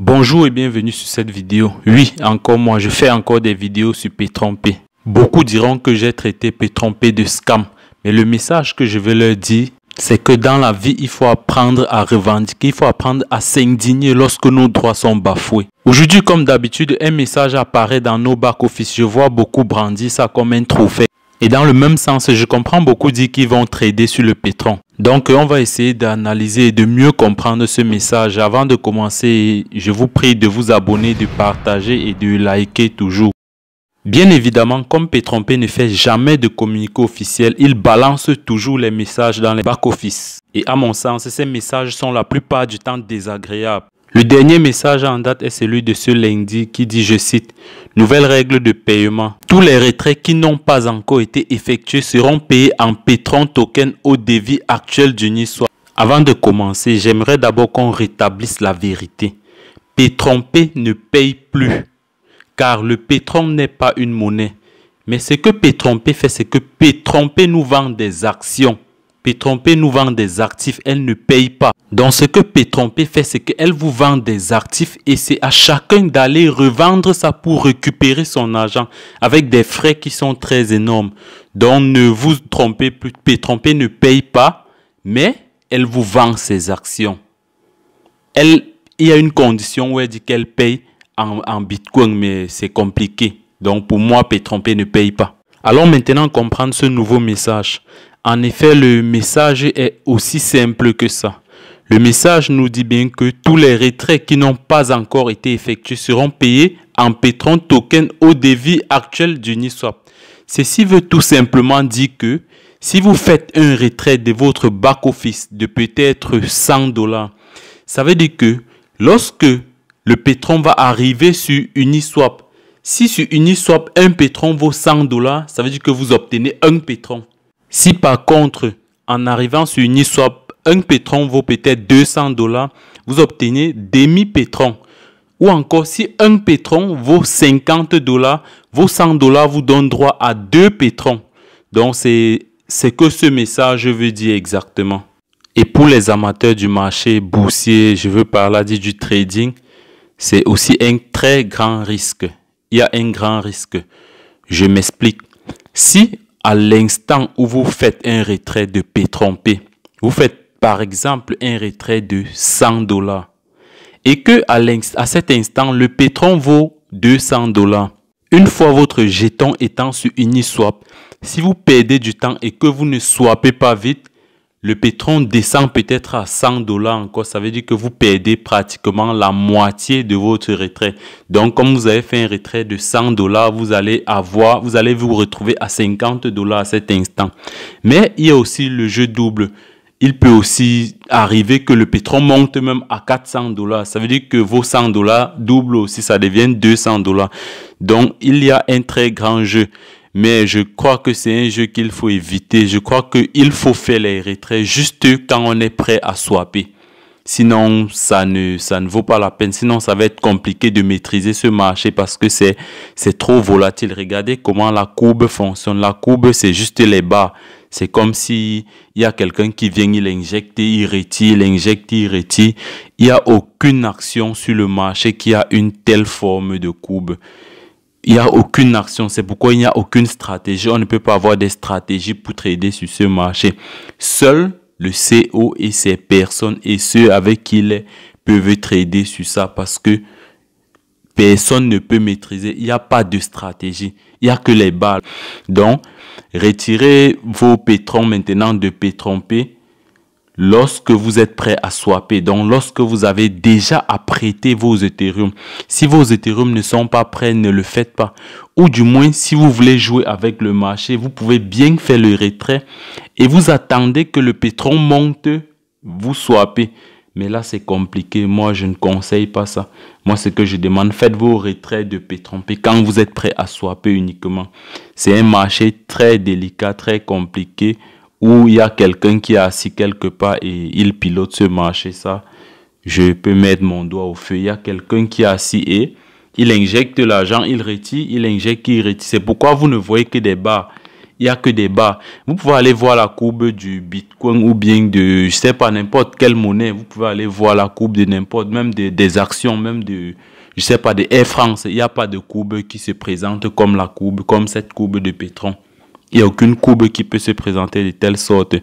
Bonjour et bienvenue sur cette vidéo. Oui, encore moi, je fais encore des vidéos sur Paytrompay. Beaucoup diront que j'ai traité Paytrompay de scam. Mais le message que je veux leur dire, c'est que dans la vie, il faut apprendre à revendiquer, il faut apprendre à s'indigner lorsque nos droits sont bafoués. Aujourd'hui, comme d'habitude, un message apparaît dans nos back-office. Je vois beaucoup brandir ça comme un trophée. Et dans le même sens, je comprends beaucoup dire qu'ils vont trader sur le pétron. Donc, on va essayer d'analyser et de mieux comprendre ce message. Avant de commencer, je vous prie de vous abonner, de partager et de liker toujours. Bien évidemment, comme Paytrompay ne fait jamais de communiqué officiel, il balance toujours les messages dans les back-office. Et à mon sens, ces messages sont la plupart du temps désagréables. Le dernier message en date est celui de ce lundi qui dit, je cite, « Nouvelle règle de paiement. Tous les retraits qui n'ont pas encore été effectués seront payés en Paytron token au devis actuel d'Uniswap. » Avant de commencer, j'aimerais d'abord qu'on rétablisse la vérité. Paytrompay ne paye plus, car le Paytron n'est pas une monnaie. Mais ce que Paytrompay fait, c'est que Paytrompay nous vend des actions. Paytrompay nous vend des actifs, elle ne paye pas. Donc ce que Paytrompay fait, c'est qu'elle vous vend des actifs et c'est à chacun d'aller revendre ça pour récupérer son argent avec des frais qui sont très énormes. Donc ne vous trompez plus, Paytrompay ne paye pas, mais elle vous vend ses actions. Il y a une condition où elle dit qu'elle paye en Bitcoin, mais c'est compliqué. Donc pour moi, Paytrompay ne paye pas. Allons maintenant comprendre ce nouveau message. En effet, le message est aussi simple que ça. Le message nous dit bien que tous les retraits qui n'ont pas encore été effectués seront payés en Paytron token au devis actuel d'Uniswap. Ceci veut tout simplement dire que si vous faites un retrait de votre back-office de peut-être 100 $, ça veut dire que lorsque le Paytron va arriver sur Uniswap, si sur Uniswap un Paytron vaut 100 $, ça veut dire que vous obtenez un Paytron. Si par contre, en arrivant sur Uniswap, un Paytron vaut peut-être 200 $, vous obtenez demi-Paytron. Ou encore, si un Paytron vaut 50 $, vos 100 $ vous donnent droit à 2 Paytrons. Donc, c'est ce que ce message veut dire exactement. Et pour les amateurs du marché boursier, je veux parler du trading, c'est aussi un très grand risque. Il y a un grand risque. Je m'explique. Si à l'instant où vous faites un retrait de Paytrompay, vous faites par exemple un retrait de 100 $ et que à cet instant, le Paytron vaut 200 $. Une fois votre jeton étant sur Uniswap, si vous perdez du temps et que vous ne swappez pas vite, le Paytron descend peut-être à 100 $ encore. Ça veut dire que vous perdez pratiquement la moitié de votre retrait. Donc, comme vous avez fait un retrait de 100 $, vous allez vous retrouver à 50 $ à cet instant. Mais il y a aussi le jeu double. Il peut aussi arriver que le Paytron monte même à 400 $. Ça veut dire que vos 100 $ doublent aussi, ça devient 200 $. Donc, il y a un très grand jeu. Mais je crois que c'est un jeu qu'il faut éviter. Je crois qu'il faut faire les retraits juste quand on est prêt à swapper. Sinon, ça ne vaut pas la peine. Sinon, ça va être compliqué de maîtriser ce marché parce que c'est trop volatile. Regardez comment la courbe fonctionne. La courbe, c'est juste les barres. C'est comme si il y a quelqu'un qui vient, il injecte, il retire, il injecte, il retire. Il n'y a aucune action sur le marché qui a une telle forme de courbe. Il n'y a aucune action, c'est pourquoi il n'y a aucune stratégie. On ne peut pas avoir des stratégies pour trader sur ce marché. Seul le CO et ses personnes et ceux avec qui il est peuvent trader sur ça parce que personne ne peut maîtriser. Il n'y a pas de stratégie. Il n'y a que les balles. Donc, retirez vos Paytrons maintenant de Paytrompay lorsque vous êtes prêt à swapper. Donc, lorsque vous avez déjà apprêté vos Ethereum. Si vos Ethereum ne sont pas prêts, ne le faites pas. Ou du moins, si vous voulez jouer avec le marché, vous pouvez bien faire le retrait et vous attendez que le Paytron monte, vous swappez. Mais là, c'est compliqué. Moi, je ne conseille pas ça. Moi, ce que je demande, faites vos retraits de Paytrompay quand vous êtes prêt à swapper uniquement. C'est un marché très délicat, très compliqué, où il y a quelqu'un qui est assis quelque part et il pilote ce marché. Ça, je peux mettre mon doigt au feu. Il y a quelqu'un qui est assis et il injecte l'argent, il retire, il injecte, il retire. C'est pourquoi vous ne voyez que des barres. il n'y a que des barres. Vous pouvez aller voir la courbe du Bitcoin ou bien de, je sais pas, n'importe quelle monnaie. Vous pouvez aller voir la courbe de n'importe, même des actions, même de, je sais pas, de Air France. Il n'y a pas de courbe qui se présente comme la courbe, comme cette courbe de Petron. Il n'y a aucune courbe qui peut se présenter de telle sorte.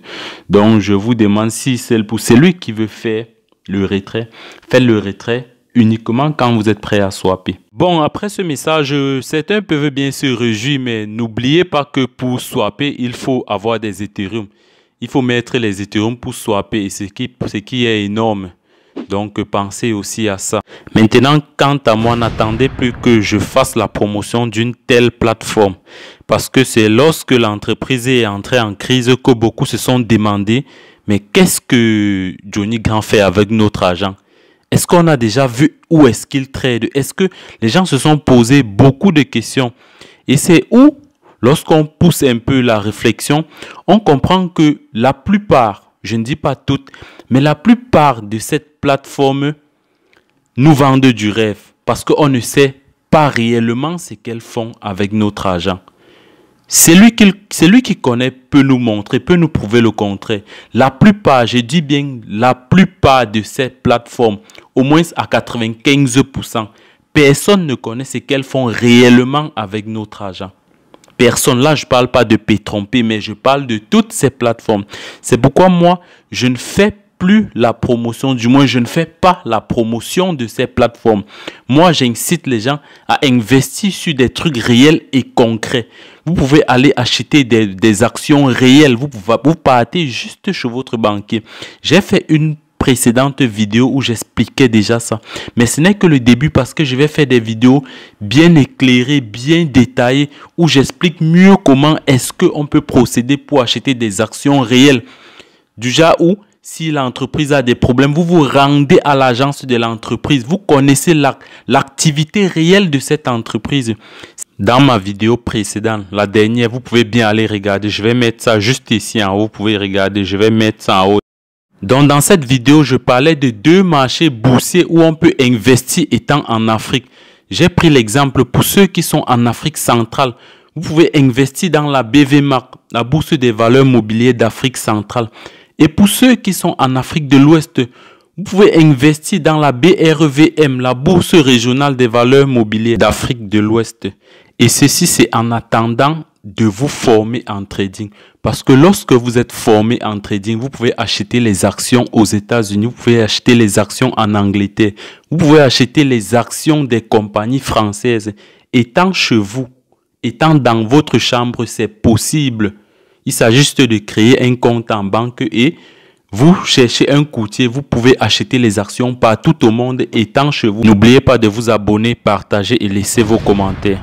Donc, je vous demande si c'est pour celui qui veut faire le retrait, faites le retrait uniquement quand vous êtes prêt à swapper. Bon, après ce message, certains peuvent bien se réjouir, mais n'oubliez pas que pour swapper, il faut avoir des Ethereum. Il faut mettre les Ethereum pour swapper, et ce qui est énorme. Donc, pensez aussi à ça. Maintenant, quant à moi, n'attendez plus que je fasse la promotion d'une telle plateforme. Parce que c'est lorsque l'entreprise est entrée en crise que beaucoup se sont demandé, mais qu'est-ce que Johnny Grand fait avec notre argent? Est-ce qu'on a déjà vu où est-ce qu'il trade? Est-ce que les gens se sont posé beaucoup de questions? Et c'est où, lorsqu'on pousse un peu la réflexion, on comprend que la plupart, je ne dis pas toutes, mais la plupart de cette plateforme nous vendent du rêve parce qu'on ne sait pas réellement ce qu'elles font avec notre argent. Celui qui connaît peut nous montrer, peut nous prouver le contraire. La plupart, je dis bien la plupart de ces plateformes, au moins à 95%, personne ne connaît ce qu'elles font réellement avec notre argent. Personne, là je ne parle pas de P-Trompé, mais je parle de toutes ces plateformes. C'est pourquoi moi, je ne fais plus la promotion, du moins je ne fais pas la promotion de ces plateformes. Moi, j'incite les gens à investir sur des trucs réels et concrets. Vous pouvez aller acheter des actions réelles. Vous partez juste chez votre banquier. J'ai fait une précédente vidéo où j'expliquais déjà ça. Mais ce n'est que le début parce que je vais faire des vidéos bien éclairées, bien détaillées où j'explique mieux comment est-ce qu'on peut procéder pour acheter des actions réelles. Du genre où si l'entreprise a des problèmes, vous vous rendez à l'agence de l'entreprise. Vous connaissez l'activité réelle de cette entreprise. Dans ma vidéo précédente, la dernière, vous pouvez bien aller regarder. Je vais mettre ça juste ici en haut. Vous pouvez regarder. Je vais mettre ça en haut. Donc, dans cette vidéo, je parlais de deux marchés boursiers où on peut investir étant en Afrique. J'ai pris l'exemple pour ceux qui sont en Afrique centrale. Vous pouvez investir dans la BVMAC, la Bourse des valeurs mobilières d'Afrique centrale. Et pour ceux qui sont en Afrique de l'Ouest, vous pouvez investir dans la BRVM, la Bourse régionale des valeurs mobilières d'Afrique de l'Ouest. Et ceci, c'est en attendant de vous former en trading. Parce que lorsque vous êtes formé en trading, vous pouvez acheter les actions aux États-Unis, vous pouvez acheter les actions en Angleterre, vous pouvez acheter les actions des compagnies françaises. Étant chez vous, étant dans votre chambre, c'est possible. Il s'agit juste de créer un compte en banque et vous cherchez un courtier. Vous pouvez acheter les actions partout au monde étant chez vous. N'oubliez pas de vous abonner, partager et laisser vos commentaires.